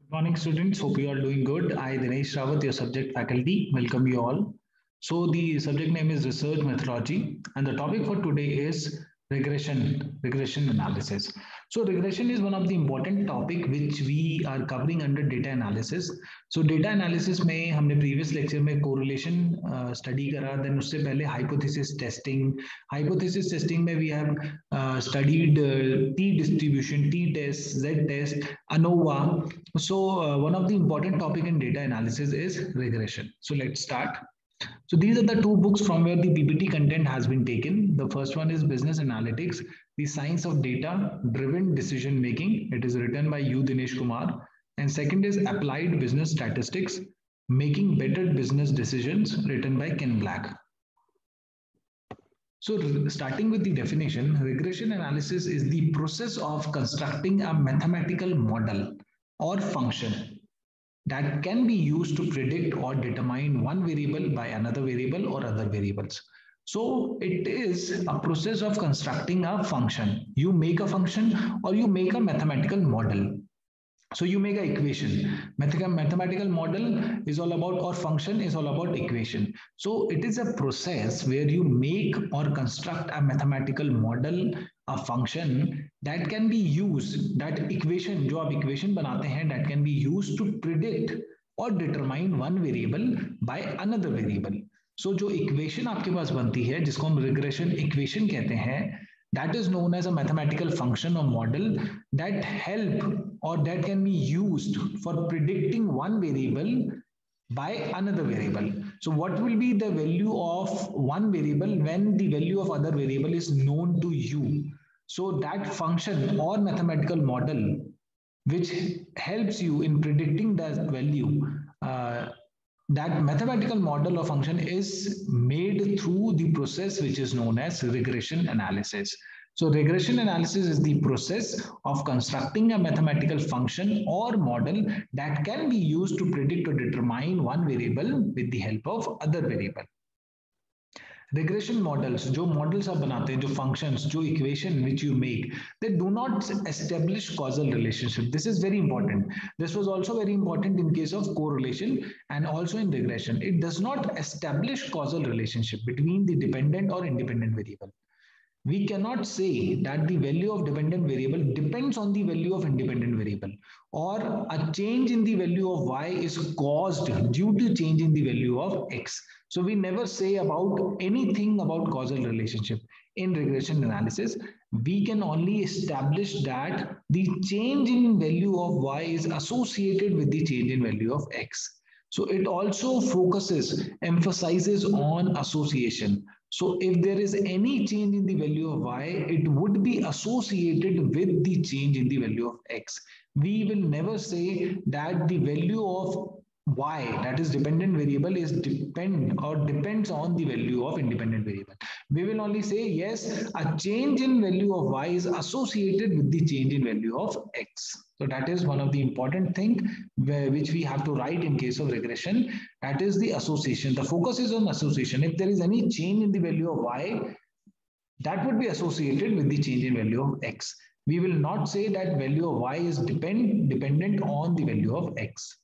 Good morning, students. Hope you are doing good. I, Dinesh Rawat, your subject faculty, welcome you all. So, the subject name is research methodology, and the topic for today is regression analysis. So, regression is one of the important topic which we are covering under data analysis. So, data analysis में हमने previous lecture में correlation study करा, then उससे पहले hypothesis testing. Hypothesis testing में we have studied T distribution, T test, Z test, ANOVA. So one of the important topic in data analysis is regression. So let's start. So these are the two books from where the PPT content has been taken. The first one is Business Analytics, The Science of Data Driven Decision Making. It is written by U. Dinesh Kumar. And second is Applied Business Statistics, Making Better Business Decisions, written by Ken Black. So starting with the definition, regression analysis is the process of constructing a mathematical model or function that can be used to predict or determine one variable by another variable or other variables. So it is a process of constructing a function. You make a function or you make a mathematical model. So you make an equation. Mathematical model is all about, or function is all about equation. So it is a process where you make or construct a mathematical model, a function that can be used, that equation, जो आप equation बनाते हैं, that can be used to predict or determine one variable by another variable. So जो equation आपके पास बनती है, जिसको हम regression equation कहते हैं, that is known as a mathematical function or model that help or that can be used for predicting one variable by another variable. So what will be the value of one variable when the value of other variable is known to you? So that function or mathematical model which helps you in predicting that value, that mathematical model or function is made through the process which is known as regression analysis. So regression analysis is the process of constructing a mathematical function or model that can be used to predict or determine one variable with the help of other variable. Regression models, जो models आप बनाते हैं, जो functions, जो equation which you make, they do not establish causal relationship. This is very important. This was also very important in case of correlation and also in regression. It does not establish causal relationship between the dependent or independent variable. We cannot say that the value of dependent variable depends on the value of independent variable, or a change in the value of y is caused due to change in the value of x. So we never say about anything about causal relationship. In regression analysis, we can only establish that the change in value of y is associated with the change in value of x. So it also emphasizes on association. So if there is any change in the value of y, it would be associated with the change in the value of x. We will never say that the value of y, that is dependent variable, is depends on the value of independent variable. We will only say yes, a change in value of y is associated with the change in value of x. So that is one of the important thing which we have to write in case of regression. That is the association. The focus is on association. If there is any change in the value of y, that would be associated with the change in value of x. We will not say that value of y is dependent on the value of x.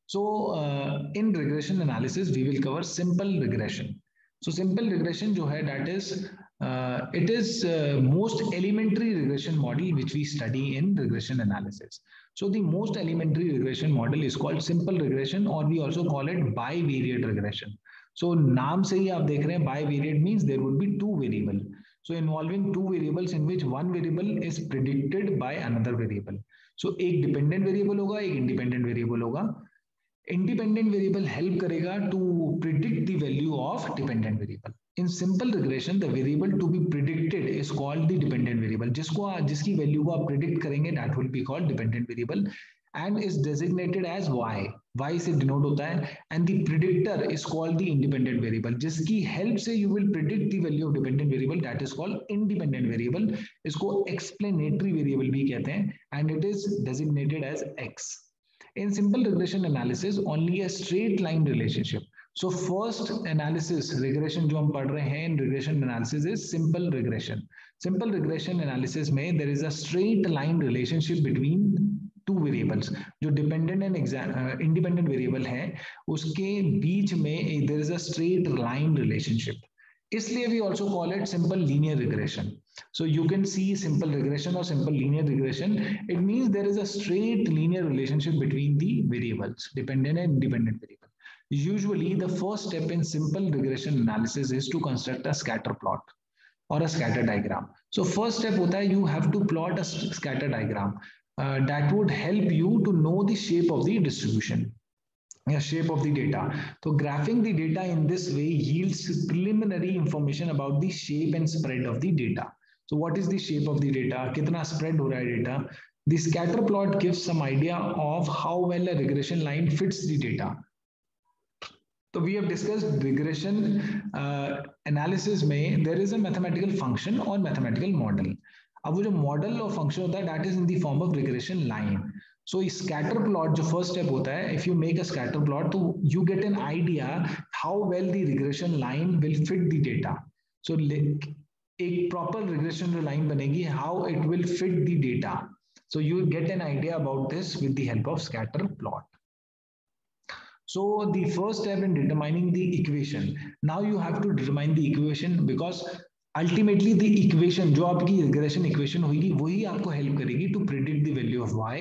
So in regression analysis, we will cover simple regression. So simple regression जो है, that is it is most elementary regression model which we study in regression analysis. So the most elementary regression model is called simple regression, or we also call it bivariate regression. So नाम से ही आप देख रहे हैं, bivariate means there would be two variable. So involving two variables in which one variable is predicted by another variable. So एक dependent variable होगा, एक independent variable होगा. Independent variable help करेगा to predict the value of dependent variable. In simple regression, the variable to be predicted is called the dependent variable. जिसकी value को आप predict करेंगे, that will be called dependent variable and is designated as y. Y से denote होता है, and the predictor is called the independent variable. जिसकी help से you will predict the value of dependent variable, that is called independent variable. इसको explanatory variable भी कहते हैं, and it is designated as x. In simple regression analysis, only a straight line relationship. So first analysis regression जो हम पढ़ रहे हैं in regression analysis is simple regression. Simple regression analysis में there is a straight line relationship between two variables, जो dependent and independent variable है उसके बीच में there is a straight line relationship, इसलिए we also call it simple linear regression. So you can see simple regression or simple linear regression. It means there is a straight linear relationship between the variables, dependent and independent variable. Usually the first step in simple regression analysis is to construct a scatter plot or a scatter diagram. So first step hota hai, you have to plot a scatter diagram that would help you to know the shape of the distribution, shape of the data. So graphing the data in this way yields preliminary information about the shape and spread of the data. So what is the shape of the data? Kitna spread ho raha hai data? The scatter plot gives some idea of how well a regression line fits the data. So we have discussed regression analysis में there is a mathematical function or mathematical model. अब वो जो model और function होता है that is in the form of regression line. So scatter plot जो first step होता है, if you make a scatter plot तो you get an idea how well the regression line will fit the data. So एक proper regression जो line बनेगी, how it will fit the data. So you get an idea about this with the help of scatter plot. So the first step in determining the equation, now you have to determine the equation because ultimately the equation जो आपकी regression equation होगी वही आपको help करेगी to predict the value of y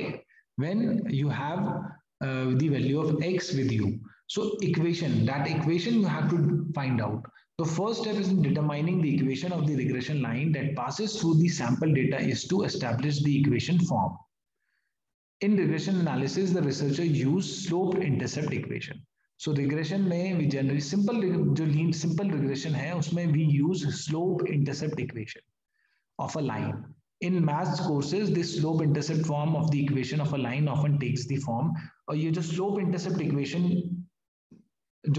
when you have the value of x with you. So equation, that equation you have to find out. The first step is in determining the equation of the regression line that passes through the sample data is to establish the equation form. In regression analysis, the researcher used slope-intercept equation. So regression में we generally simple regression है उसमें we use slope-intercept equation of a line. In maths courses, this slope-intercept form of the equation of a line often takes the form. और ये जो slope-intercept equation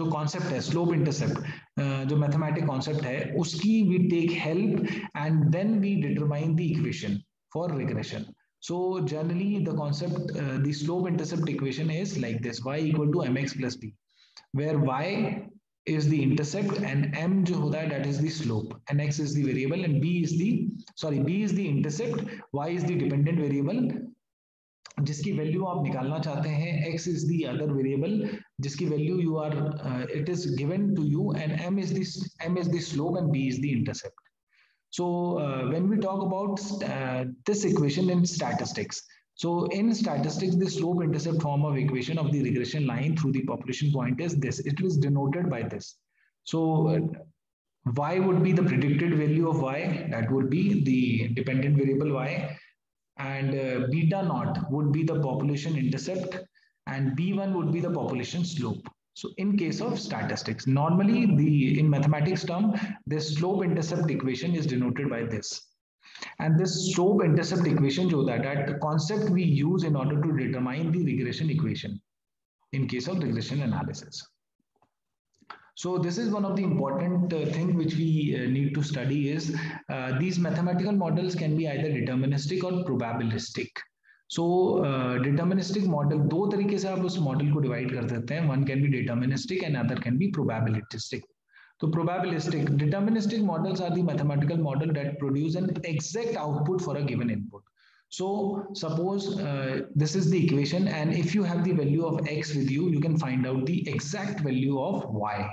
जो concept है slope intercept जो mathematic concept है उसकी we take help and then we determine the equation for regression. So generally the concept, the slope intercept equation is like this: y equal to mx plus b, where y is the intercept and m जो होता है that is the slope, and x is the variable and b is the intercept, y is the dependent variable जिसकी value आप निकालना चाहते हैं, x is the other variable जिसकी value you are it is given to you, and m is the slope and b is the intercept. So when we talk about this equation in statistics, so in statistics, the slope intercept form of equation of the regression line through the population point is this. It is denoted by this. So y would be the predicted value of y, that would be the dependent variable y, and beta naught would be the population intercept, and b1 would be the population slope. So in case of statistics, normally in mathematics term, this slope intercept equation is denoted by this. And this slope intercept equation जो होता है, that concept we use in order to determine the regression equation in case of regression analysis. So this is one of the important thing which we need to study is these mathematical models can be either deterministic or probabilistic. So deterministic model, दो तरीके से आप उस model को divide कर सकते हैं. One can be deterministic and other can be probabilistic. So probabilistic, deterministic models are the mathematical model that produce an exact output for a given input. So suppose this is the equation, and if you have the value of x with you, you can find out the exact value of y.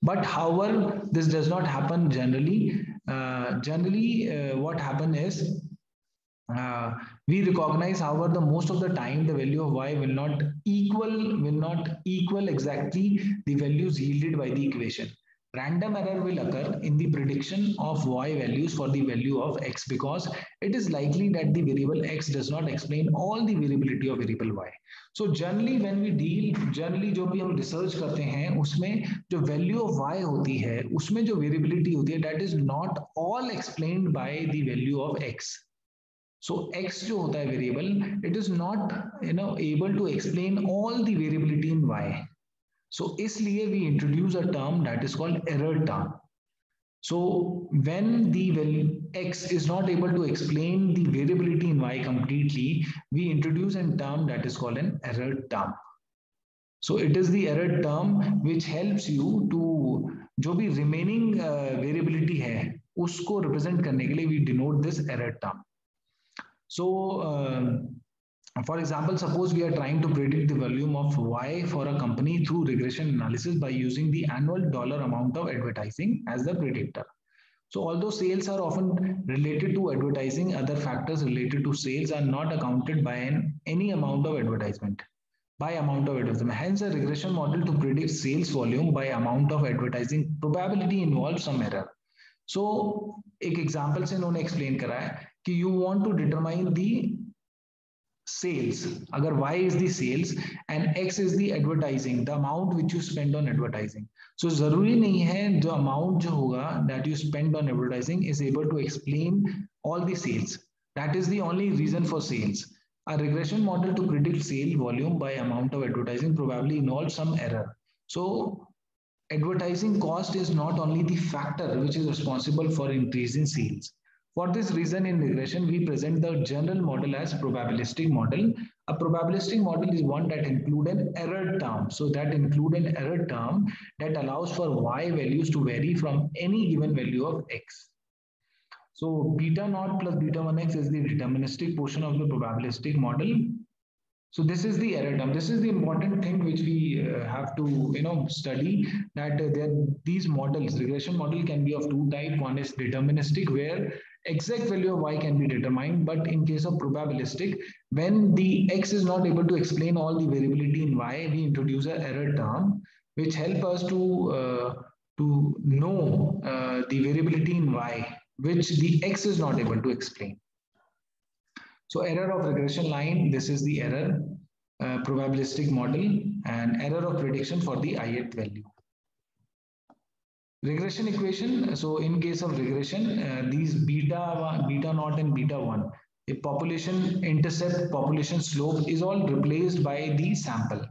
But however, this does not happen generally. What happens is we recognize, however, the most of the time the value of y will not equal exactly the values yielded by the equation. Random error will occur in the prediction of y values for the value of x because it is likely that the variable x does not explain all the variability of variable y. So generally when we generally जो भी हम research करते हैं उसमें जो value of y होती है उसमें जो variability होती है that is not all explained by the value of x. So x जो होता है variable, it is not able to explain all the variability in y. So इसलिए we introduce a term that is called error term. So when the value x is not able to explain the variability in y completely, we introduce a term that is called an error term. So it is the error term which helps you to जो भी remaining variability है उसको represent करने के लिए we denote this error term. So For example, suppose we are trying to predict the volume of Y for a company through regression analysis by using the annual dollar amount of advertising as the predictor. So although sales are often related to advertising, other factors related to sales are not accounted by any amount of advertisement. Hence, a regression model to predict sales volume by amount of advertising probability involves some error. So एक example से इन्होंने explain करा है कि you want to determine the sales. अगर y is the sales and x is the advertising, the amount which you spend on advertising. So जरूरी नहीं है जो amount जो होगा that you spend on advertising is able to explain all the sales. That is the only reason for sales. A regression model to predict sale volume by amount of advertising probably involves some error. So advertising cost is not only the factor which is responsible for increasing sales. For this reason, in regression, we present the general model as probabilistic model. A probabilistic model is one that includes an error term. So that includes an error term that allows for y values to vary from any given value of x. So beta naught plus beta 1x is the deterministic portion of the probabilistic model. So this is the error term. This is the important thing which we have to study, that these models, regression model can be of two types. One is deterministic, where exact value of y can be determined, but in case of probabilistic, when the x is not able to explain all the variability in y, we introduce an error term which help us to know the variability in y, which the x is not able to explain. So error of regression line, this is the error, probabilistic model, and error of prediction for the ith value. Regression equation, so in case of regression, these beta naught and beta 1, a population intercept, population slope is all replaced by the sample.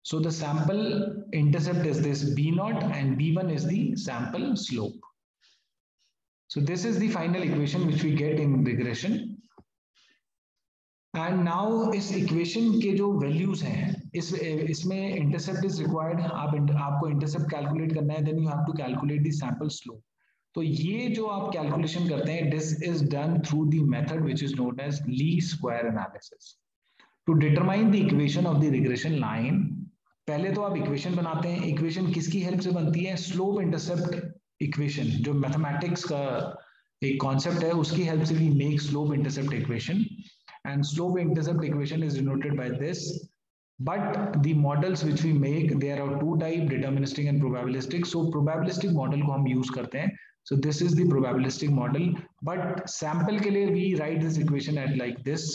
So the sample intercept is this B naught and B1 is the sample slope. So this is the final equation which we get in regression. And now इस equation के जो values हैं इसमें intercept is required. आपको intercept calculate करना है, then you have to calculate the sample slope. तो ये जो आप कैलकुलेशन करते हैं, this is done through the method which is known as least square analysis. To determine the equation of the regression line, पहले तो आप इक्वेशन बनाते हैं. इक्वेशन किसकी हेल्प से बनती है? स्लोप इंटरसेप्ट इक्वेशन, जो मैथमेटिक्स का एक कॉन्सेप्ट है, उसकी हेल्प से we make slope intercept equation. And slope intercept equation is denoted by this. But the models which we make, there are two types, deterministic and probabilistic. So probabilistic model को हम use करते हैं. So this is the probabilistic model. But sample के लिए we write this equation at like this.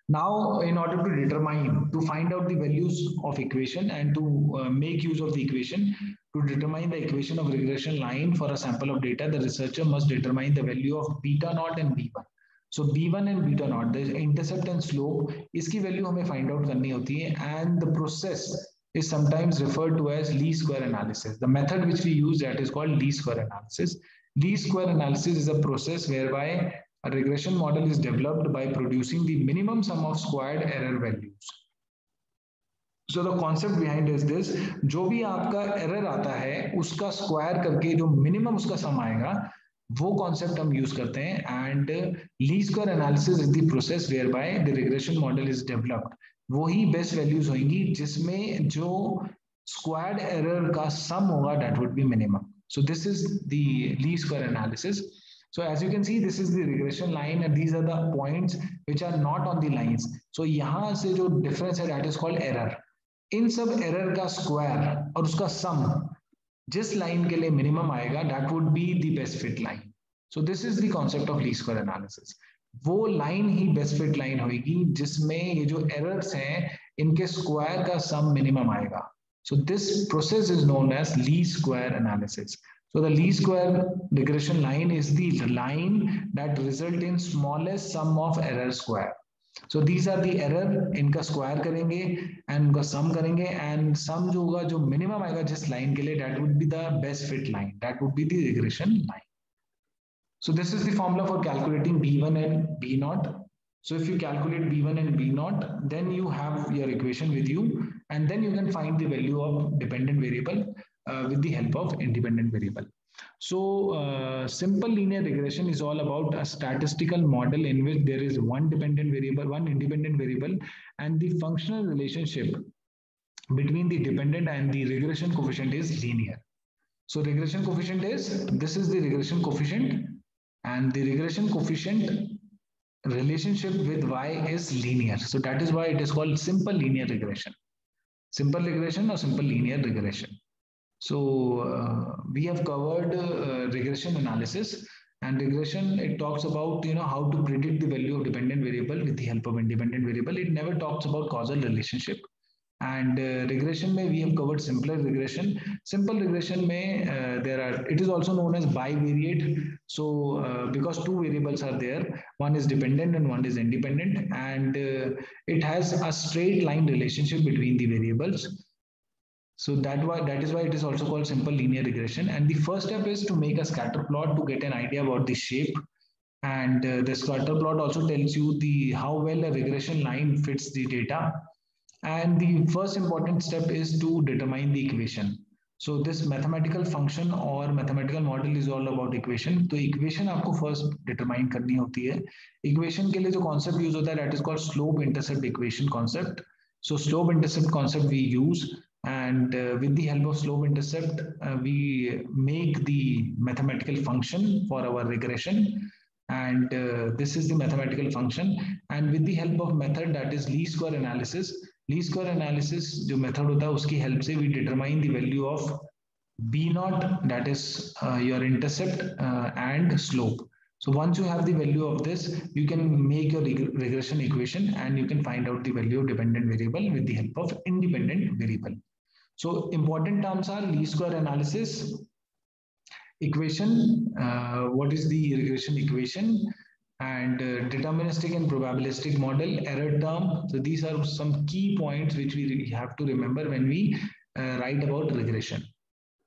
Now, in order to determine, to find out the values of equation and to make use of the equation, to determine the equation of regression line for a sample of data, the researcher must determine the value of beta naught and B1. So B1 and beta naught, the intercept and slope, इसकी value हमें find out करनी होती है. And the process is sometimes referred to as least square analysis. The method which we use, that is called least square analysis. Least square analysis is a process whereby a regression model is developed by producing the minimum sum of squared error values. So the concept behind is this: जो भी आपका error आता है उसका square करके जो minimum उसका सम आएगा, वो कॉन्सेप्ट हम यूज करते हैं. And least square analysis is the process whereby the regression model is developed. वही बेस्ट वैल्यूज होंगी जिसमें जो स्क्वायर्ड एरर का सम होगा, that would be minimum. So this is the least square analysis. So as you can see, this is the regression line and these are the points which are not on the lines. So यहाँ से जो difference है, that is called error. इन सब error का square और उसका sum जिस line के लिए मिनिमम आएगा, that would be the best fit line. So this is the concept of least square analysis. वो लाइन ही बेस्ट फिट लाइन होगी जिसमें ये जो एरर्स हैं इनके स्क्वायर का सम मिनिमम आएगा. So this process is known as least square analysis. So the least square regression line is the line that result in smallest sum of error square. So these are the error, इनका square करेंगे and उनका sum करेंगे, and sum जो होगा, जो minimum आएगा जिस line के लिए, that would be the best fit line, that would be the regression line. So this is the formula for calculating B1 and B0. So if you calculate B1 and B0, then you have your equation with you, and then you can find the value of dependent variable with the help of independent variable. So simple linear regression is all about a statistical model in which there is one dependent variable, one independent variable, and the functional relationship between the dependent and the regression coefficient is linear. So regression coefficient is, this is the regression coefficient, and the regression coefficient relationship with y is linear. So that is why it is called simple linear regression. Simple regression or simple linear regression. So we have covered regression analysis, and regression, it talks about how to predict the value of dependent variable with the help of independent variable. It never talks about causal relationship. And regression may we have covered simpler regression. Simple regression may it is also known as bivariate. So because two variables are there, one is dependent and one is independent, and it has a straight line relationship between the variables. So that is why it is also called simple linear regression. And the first step is to make a scatter plot to get an idea about the shape. And the scatter plot also tells you the how well a regression line fits the data. And the first important step is to determine the equation. So this mathematical function or mathematical model is all about equation. तो equation आपको first determine करनी होती है. Equation के लिए जो concept use होता है, that is called slope intercept equation concept. So slope intercept concept we use, and with the help of slope intercept, we make the mathematical function for our regression. And this is the mathematical function. And with the help of method, that is least square analysis, least square analysis जो method होता है उसकी help से we determine the value of B naught, that is your intercept and slope. So once you have the value of this, you can make your regression equation and you can find out the value of dependent variable with the help of independent variable. So important terms are least square analysis, equation, what is the regression equation, and deterministic and probabilistic model, error term. So these are some key points which we have to remember when we write about regression.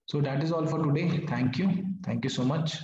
So that is all for today. Thank you. Thank you so much.